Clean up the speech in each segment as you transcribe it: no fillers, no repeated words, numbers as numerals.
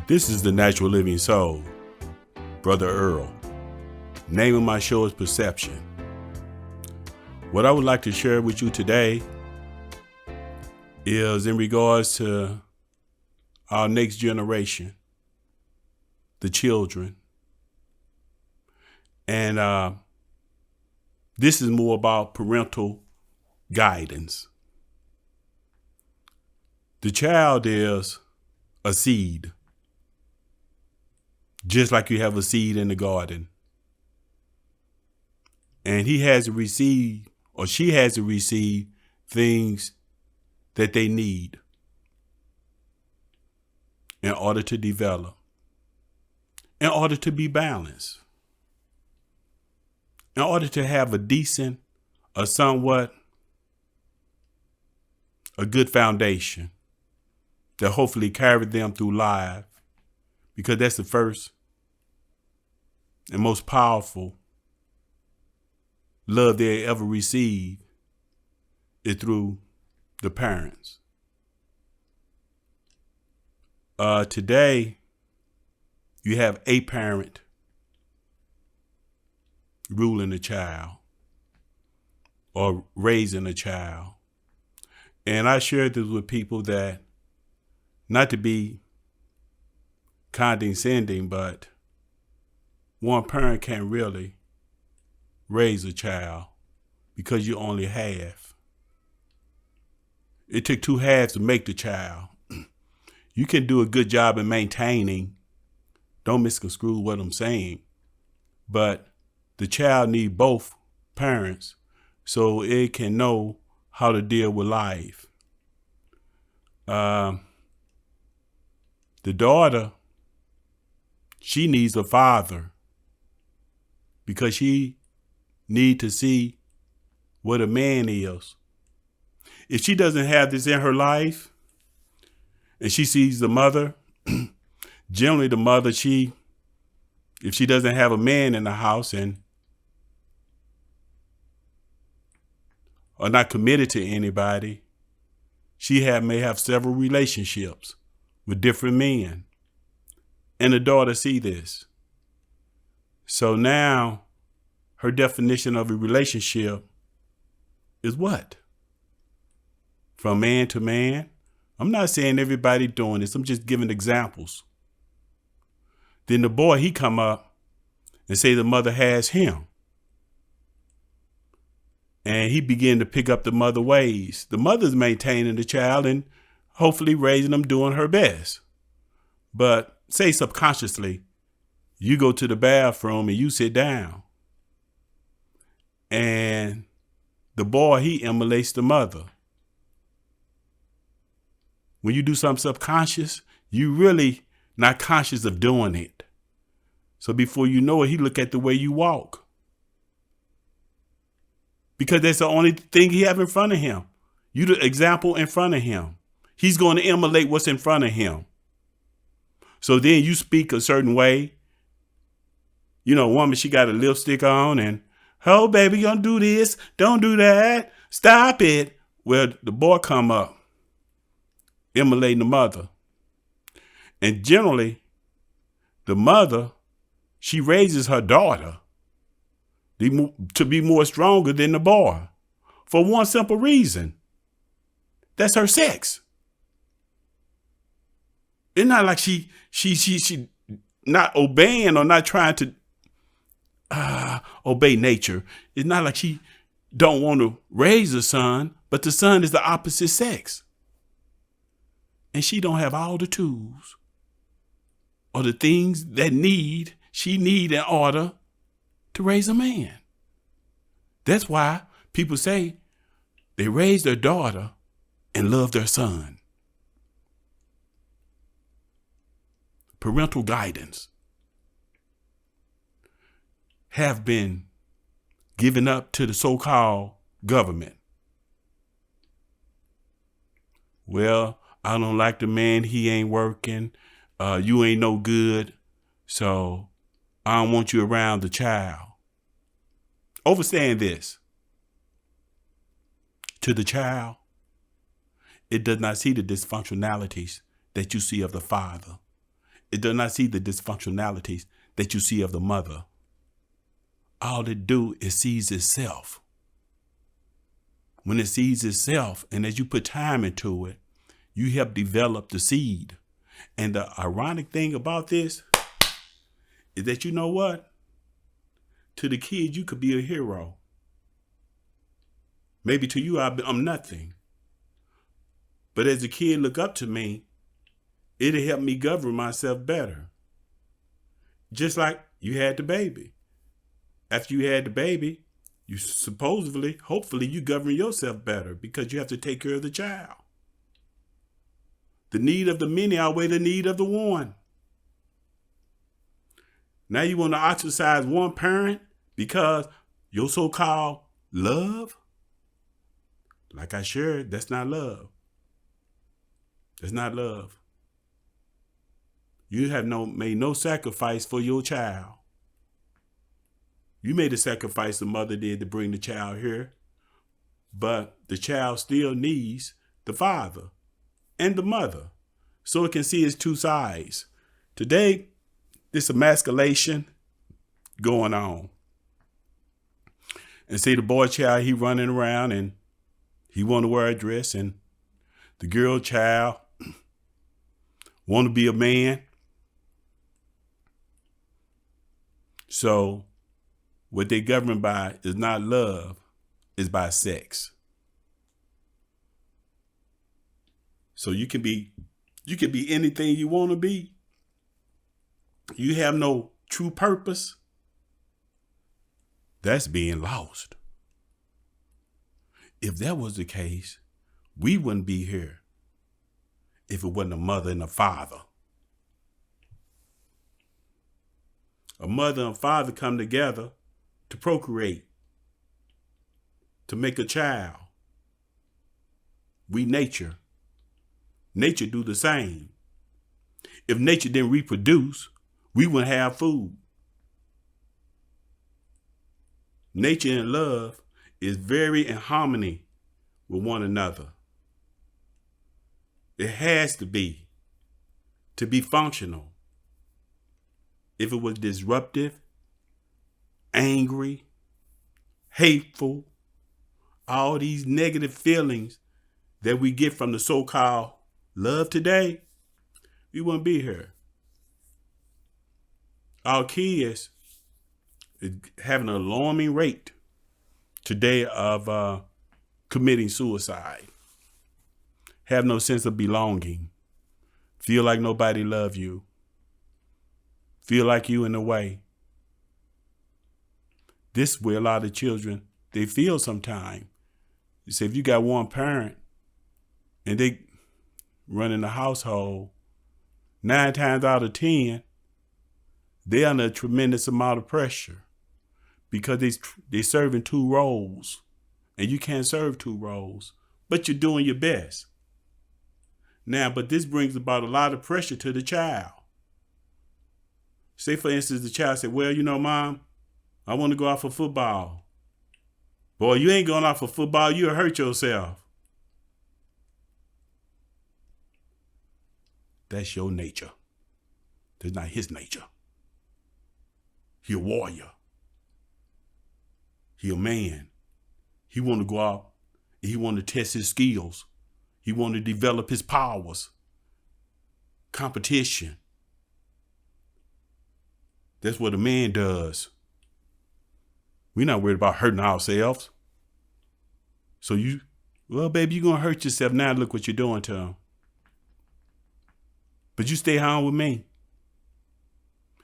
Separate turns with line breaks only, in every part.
This is the Natural Living Soul, Brother Earl. Name of my show is Perception. What I would like to share with you today is in regards to our next generation, the children. And this is more about parental guidance. The child is a seed, just like you have a seed in the garden. And he has to receive, or she has to receive, things that they need in order to develop, in order to be balanced, in order to have a decent or somewhat a good foundation that hopefully carry them through life, because that's the first and most powerful love they ever receive is through the parents. Today, you have a parent ruling a child or raising a child. And I shared this with people that, not to be condescending, but one parent can't really raise a child because you only half. It took two halves to make the child. You can do a good job in maintaining. Don't misconstrue what I'm saying. But the child needs both parents so it can know how to deal with life. The daughter, she needs a father because she needs to see what a man is. If she doesn't have this in her life and she sees the mother, generally the mother, if she doesn't have a man in the house and are not committed to anybody, she may have several relationships with different men. And the daughter see this. So now her definition of a relationship is what? From man to man? I'm not saying everybody doing this. I'm just giving examples. Then the boy, he come up and say the mother has him. And he began to pick up the mother ways. The mother's maintaining the child and hopefully raising them, doing her best. But say subconsciously, you go to the bathroom and you sit down. And the boy, he emulates the mother. When you do something subconscious, you really not conscious of doing it. So before you know it, he look at the way you walk. Because that's the only thing he have in front of him. You the example in front of him. He's going to emulate what's in front of him. So then you speak a certain way. You know, woman, she got a lipstick on and, oh, baby, don't do this. Don't do that. Stop it. Well, the boy come up, emulating the mother. And generally, the mother, she raises her daughter to be more stronger than the boy for one simple reason. That's her sex. It's not like she not obeying or not trying to obey nature. It's not like she don't want to raise a son, but the son is the opposite sex. And she don't have all the tools or the things that she need in order to raise a man. That's why people say they raise their daughter and love their son. Parental guidance have been given up to the so-called government. Well, I don't like the man. He ain't working. You ain't no good. So I don't want you around the child. Understand this. To the child, it does not see the dysfunctionalities that you see of the father. It does not see the dysfunctionalities that you see of the mother. All it do is sees itself. When it sees itself, and as you put time into it, you help develop the seed. And the ironic thing about this is that, you know what? To the kid, you could be a hero. Maybe to you, I'm nothing. But as a kid look up to me, it'll help me govern myself better. Just like you had the baby. After you had the baby, you hopefully you govern yourself better because you have to take care of the child. The need of the many outweigh the need of the one. Now you want to ostracize one parent because your so-called love? Like I shared, that's not love. That's not love. You have made no sacrifice for your child. You made a sacrifice the mother did to bring the child here, but the child still needs the father and the mother so it can see its two sides. Today, this emasculation going on. And see the boy child, he running around and he want to wear a dress, and the girl child want to be a man. So what they governed by is not love, it's by sex. So you can be anything you want to be. You have no true purpose. That's being lost. If that was the case, we wouldn't be here if it wasn't a mother and a father. A mother and father come together to procreate, to make a child. We nature. Nature do the same. If nature didn't reproduce, we wouldn't have food. Nature and love is very in harmony with one another. It has to be functional. If it was disruptive, angry, hateful, all these negative feelings that we get from the so-called love today, we wouldn't be here. Our kids is having an alarming rate today of committing suicide. Have no sense of belonging. Feel like nobody love you. Feel like you in the way. This is where a lot of children, they feel sometimes. You say if you got one parent and they run in the household, 9 times out of 10, they're under a tremendous amount of pressure because they serving 2 roles, and you can't serve 2 roles, but you're doing your best. Now, but this brings about a lot of pressure to the child. Say, for instance, the child said, well, you know, Mom, I want to go out for football. Boy, you ain't going out for football. You'll hurt yourself. That's your nature. That's not his nature. He a warrior. He a man. He want to go out and he want to test his skills. He want to develop his powers. Competition. That's what a man does. We're not worried about hurting ourselves. So well, baby, you're going to hurt yourself. Now look what you're doing to him. But you stay home with me.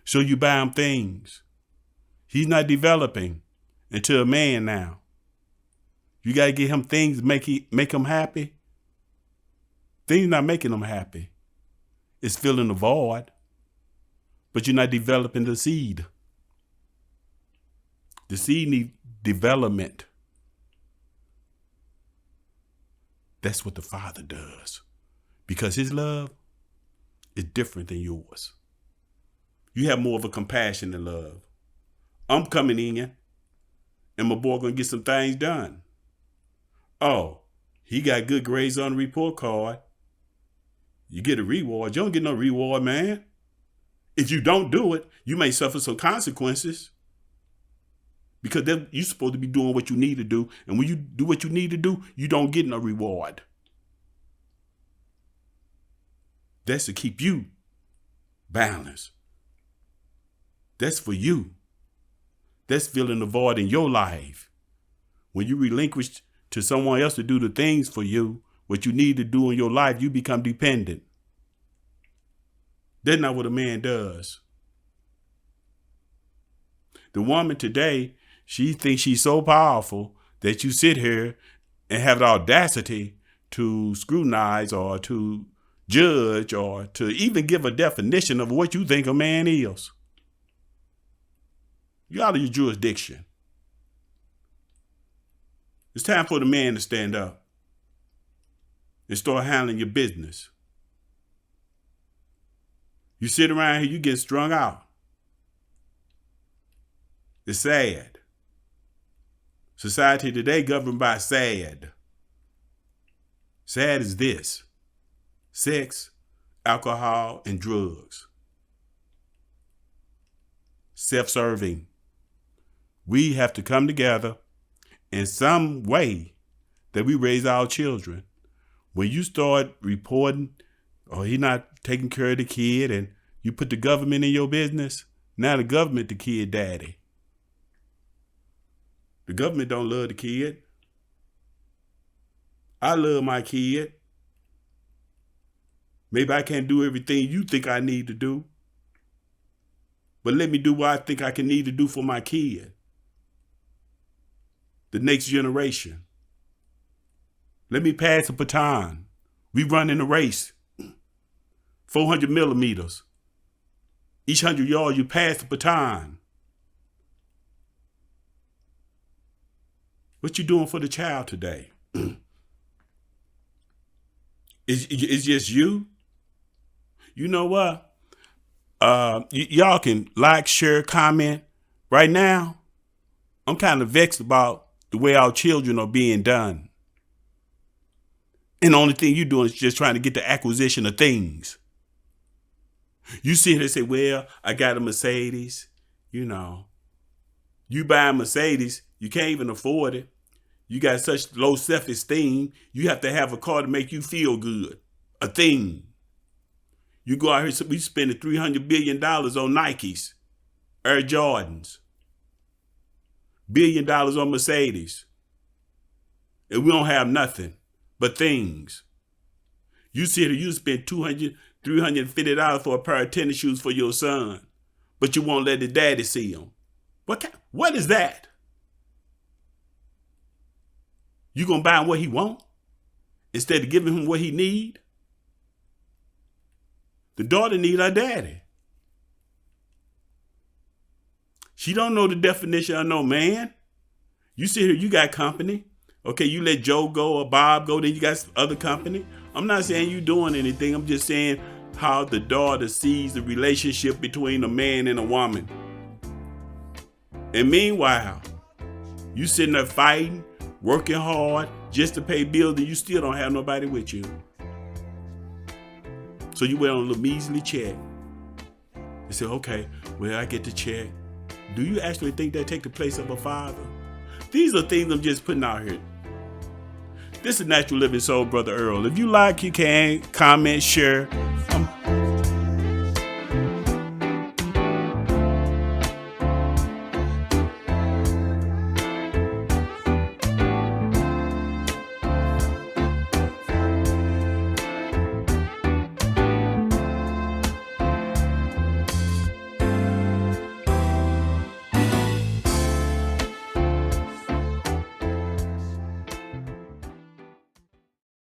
So you buy him things. He's not developing into a man now. You got to get him things to make him happy. Things not making him happy. It's filling the void. But you're not developing the seed. The seed needs development. That's what the Father does. Because his love is different than yours. You have more of a compassion than love. I'm coming in and my boy gonna get some things done. Oh, he got good grades on the report card. You get a reward. You don't get no reward, man. If you don't do it, you may suffer some consequences because you're supposed to be doing what you need to do. And when you do what you need to do, you don't get no reward. That's to keep you balanced. That's for you. That's filling the void in your life. When you relinquish to someone else to do the things for you, what you need to do in your life, you become dependent. That's not what a man does. The woman today, she thinks she's so powerful that you sit here and have the audacity to scrutinize or to judge or to even give a definition of what you think a man is. You're out of your jurisdiction. It's time for the man to stand up and start handling your business. You sit around here, you get strung out. It's sad. Society today governed by sad. Sad is this: sex, alcohol, and drugs. Self-serving. We have to come together in some way that we raise our children. When you start reporting, oh, he not taking care of the kid, and you put the government in your business, now the government the kid daddy. The government don't love the kid. I love my kid. Maybe I can't do everything you think I need to do, but let me do what I think I can need to do for my kid. The next generation. Let me pass the baton. We run in a race. 400 millimeters. Each 100 yards, you pass the baton. What you doing for the child today? It's just you? You know what? Y'all can like, share, comment. Right now, I'm kind of vexed about the way our children are being done. And the only thing you're doing is just trying to get the acquisition of things. You sit here and say, well, I got a Mercedes. You know, you buy a Mercedes, you can't even afford it. You got such low self-esteem, you have to have a car to make you feel good. A thing. You go out here, we spending $300 billion on Nikes, Air Jordans, $1 billion on Mercedes. And we don't have nothing but things. You sit here, you spend $200, $350 for a pair of tennis shoes for your son, but you won't let the daddy see them. What is that? You gonna buy him what he want instead of giving him what he need? The daughter need her daddy. She don't know the definition of no man. You sit here, you got company. Okay, you let Joe go or Bob go, then you got other company. I'm not saying you doing anything. I'm just saying how the daughter sees the relationship between a man and a woman. And meanwhile, you sitting there fighting, working hard just to pay bills, and you still don't have nobody with you. So you wait on a little measly check. You say, okay, well, I get the check. Do you actually think that take the place of a father? These are things I'm just putting out here. This is Natural Living Soul, Brother Earl. If you like, you can comment, share.